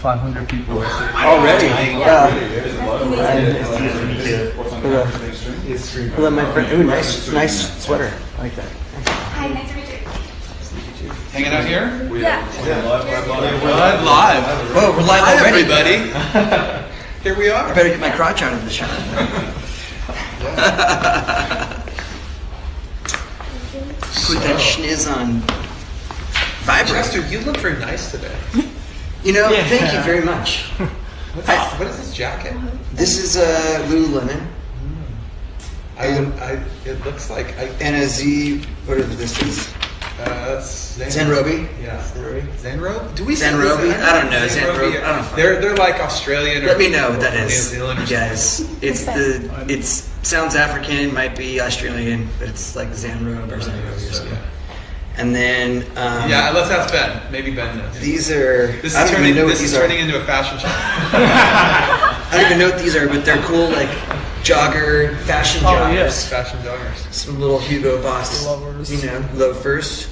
500 people. Already? Yeah. Hello, my friend. Ooh, nice sweater. I like that. Hi, nice to meet you. Hanging out here? Yeah. We're live. Whoa, we're live Hi, already. everybody. Here we are. I better get my crotch out of the shot. Put that schniz on vibrate. Chester, you look very nice today. You know, thank you very much. What is this jacket? This is Lululemon. It looks like And a Z, whatever this is. That's Zenrobi? Yeah. Zenrobi? Do we say Zenrobi? this? I don't know. Zenrobi? I don't know. They're like Australian. Let me know what that New is, Zealand you or guys. It sounds African, might be Australian, but it's like Zenrobi or Zenrobi or something. And then yeah, let's ask Ben. Maybe Ben knows. These are. This I is don't turning. even know what This is these are. turning into a fashion show. I don't even know what these are, but they're cool, like jogger fashion joggers. yes. Fashion joggers. Some little Hugo Boss, Loafers. loafers.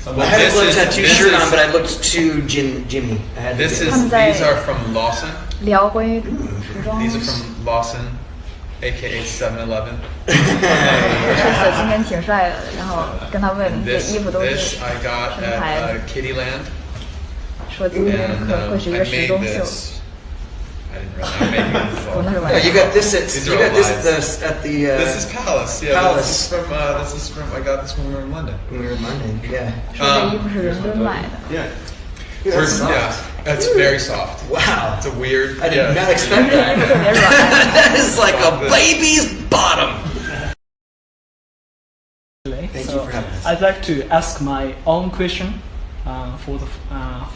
So I had a little tattoo shirt on, but I I. looked too Jimmy. I had to This get is. it. These are from Lawson. 聊关于服装 These are from Lawson, aka 7-Eleven. 是今天挺帅的，然后跟他问这 This 衣服都 this 是 I got 什么牌 at 子， Kittyland, 说今天 and 会是一 I 个时 made 装秀。 this. I didn't really. I made these all. 我那是 Yeah, 晚 you 上。 got this at These you are got all this at the This is Palace. Yeah, Palace. This is from. I got this when we were in London. when we were in London. Yeah. 说这衣服是伦敦买的。 Yeah. That's soft. Yeah, that's very soft. Wow. It's a weird. I did yeah. not expect 这衣服 that. 特别软。 That is like a baby's bottom. Thank you So for having us. I'd like to ask my own question for the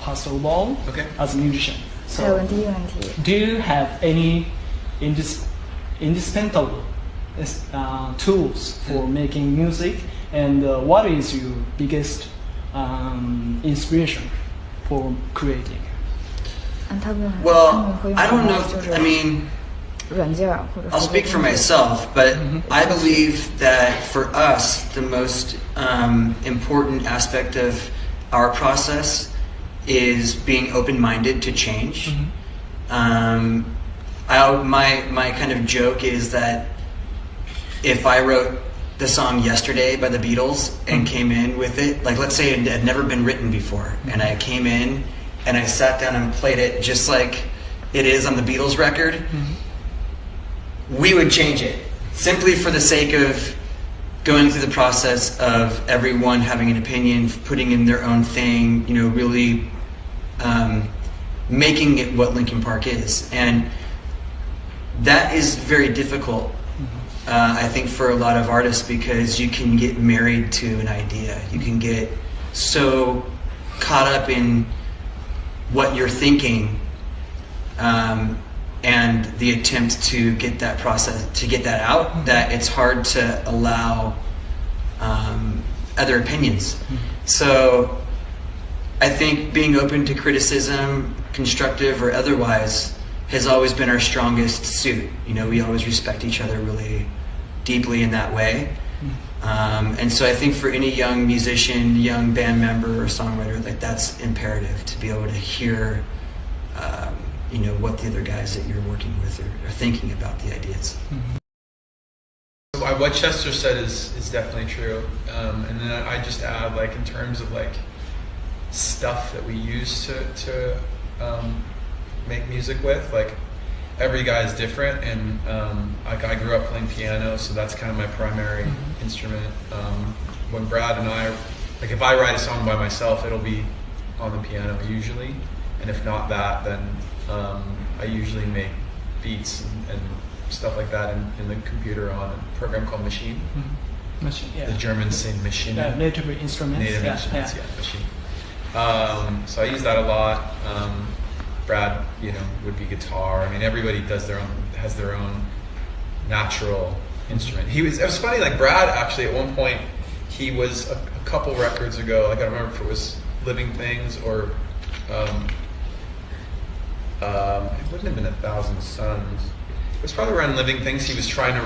first of all, Okay. as a musician. 还有 So, 问第一个问题， do you have any indispensable tools for making music, and what is your biggest inspiration for creating? 他们 Well, 会用 I 什 don't 么 know. 就是 I mean, 软件儿或者 I'll speak for myself, but I believe that for us, the most important aspect of our process is being open-minded to change. My kind of joke is that if I wrote the song Yesterday by the Beatles and came in with it, like let's say it had never been written before, and I came in and I sat down and played it just like it is on the Beatles record, we would change it simply for the sake of going through the process of everyone having an opinion, putting in their own thing, really making it what Linkin Park is. And that is very difficult, I think, for a lot of artists, because you can get married to an idea. You can get so caught up in what you're thinking, and the attempt to get that process, to get that out, that it's hard to allow other opinions. So I think being open to criticism, constructive or otherwise, has always been our strongest suit. We always respect each other really deeply in that way. And so I think for any young musician, young band member or songwriter, like that's imperative, to be able to hear what the other guys that you're working with are thinking about the ideas. So what Chester said is definitely true, and then I just add, like, in terms of like stuff that we use to make music with, like every guy is different, and like I grew up playing piano, so that's kind of my primary instrument. When Brad and I, like, if I write a song by myself, it'll be on the piano usually, and if not that, then I usually make beats and stuff like that in the computer on a program called Machine. Machine, yeah. The Germans say Machine. Native instruments. Native instruments, yeah, Machine. So I use that a lot. Brad, would be guitar. I mean, everybody has their own natural instrument. It was funny, like Brad actually at one point, he was a couple records ago, like I don't remember if it was Living Things or it wouldn't have been 1,000 Suns. it was probably around Living Things. He was trying to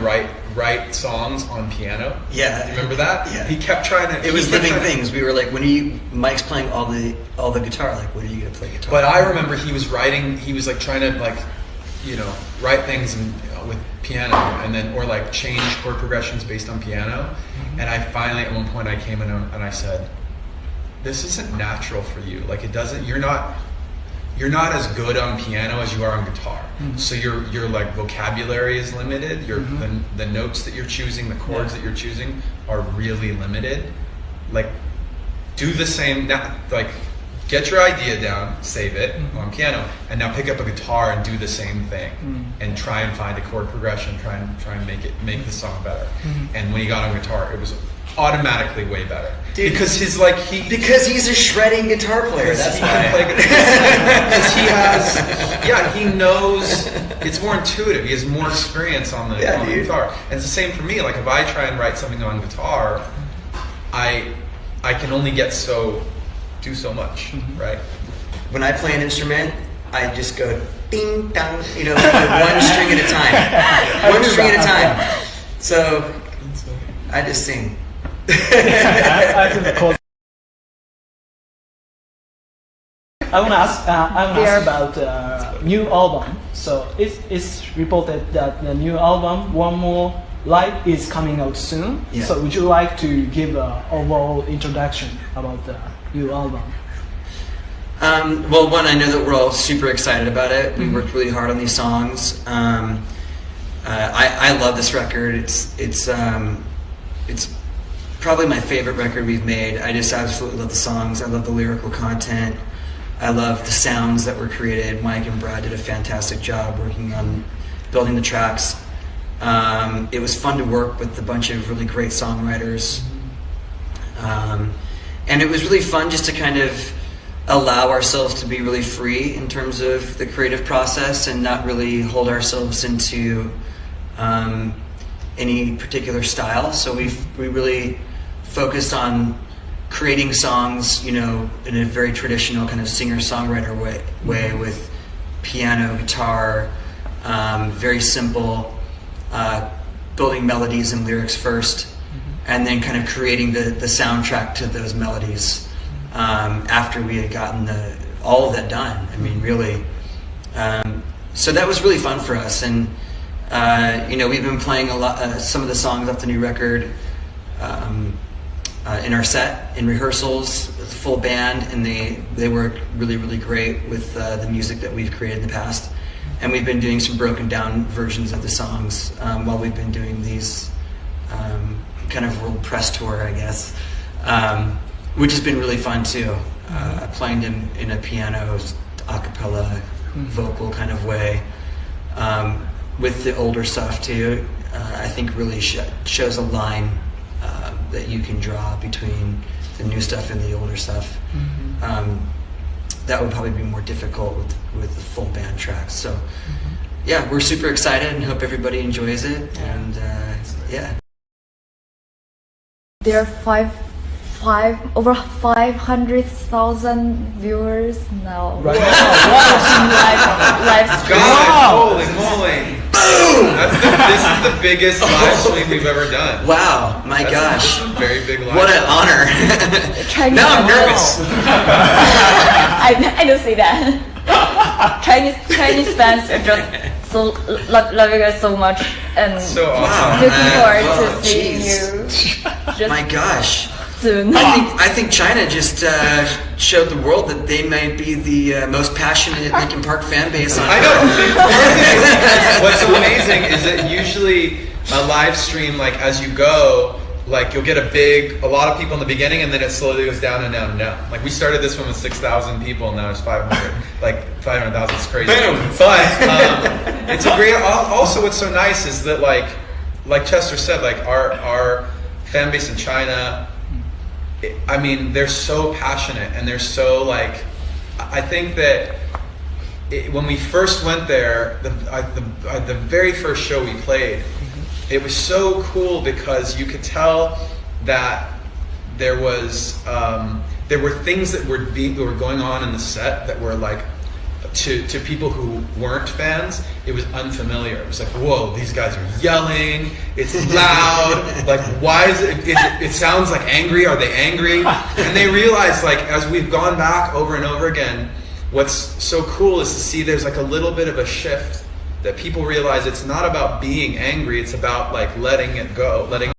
write songs on piano. Yeah. You remember that? Yeah. He kept trying to. It was Living Things. We were like, when are you? Mike's playing all the guitar. Like, when are you gonna play guitar? But I remember he was writing. He was like trying to like, write things with piano, and then or like change chord progressions based on piano. And I finally, at one point, I came in and I said, "This isn't natural for you. Like, it doesn't. You're not as good on piano as you are on guitar. So your like vocabulary is limited. The notes that you're choosing, the chords that you're choosing are really limited. Like, do the same. Like, get your idea down, save it on piano, and now pick up a guitar and do the same thing, and try and find a chord progression. Try and make the song better. And when he got on guitar, it was automatically way better. Dude, because he's a shredding guitar player. That's why. Because he knows. It's more intuitive. He has more experience on the guitar. And it's the same for me. Like, if I try and write something on guitar, I can only do so much, right? When I play an instrument, I just go ding dong, one string at a time. One string at a time. So I just sing. I want to ask about new album. So it's reported that the new album, One More Light, is coming out soon. Yeah. So would you like to give an overall introduction about the new album? Well, one, I know that we're all super excited about it. We worked really hard on these songs. I love this record. It's probably my favorite record we've made. I just absolutely love the songs. I love the lyrical content. I love the sounds that were created. Mike and Brad did a fantastic job working on building the tracks. It was fun to work with a bunch of really great songwriters. And it was really fun just to kind of allow ourselves to be really free in terms of the creative process and not really hold ourselves into any particular style. So we really focused on creating songs, in a very traditional kind of singer-songwriter way with piano, guitar, very simple, building melodies and lyrics first, and then kind of creating the soundtrack to those melodies after we had gotten all of that done. I mean, really. So that was really fun for us, and we've been playing some of the songs off the new record in our set, in rehearsals, with the full band, and they work really, really great with the music that we've created in the past. And we've been doing some broken down versions of the songs while we've been doing these kind of world press tour, I guess, which has been really fun too. Playing in a piano, a cappella, vocal kind of way. With the older stuff too, I think really shows a line that you can draw between the new stuff and the older stuff. That would probably be more difficult with the full band tracks. So yeah, we're super excited and hope everybody enjoys it. And yeah. There are over 500,000 viewers now. Right. Live stream. God, holy moly! Boom! This is the biggest live stream we've ever done. Wow, my gosh. That's a very big live What an honor. Now I'm nervous. I don't see that. Chinese fans are just so loving us so much, and so awesome. looking forward to seeing you. My gosh. Soon. I think China just showed the world that they might be the most passionate Linkin Park fan base on I know. What's amazing is that usually a live stream, like as you go, like you'll get a lot of people in the beginning, and then it slowly goes down and down and down. Like we started this one with 6,000 people, and now there's 500. Like 500,000 is crazy. But it's a great. Also, what's so nice is that like Chester said, like our fan base in China. I mean, they're so passionate, and they're so like. I think that when we first went there, the very first show we played, it was so cool because you could tell that there were things that were going on in the set that were like to people who weren't fans, it was unfamiliar. It was like, whoa, these guys are yelling, it's loud, like why is it, it sounds like angry, are they angry? And they realized, like, as we've gone back over and over again, what's so cool is to see there's like a little bit of a shift, that people realize it's not about being angry, it's about like letting it go, letting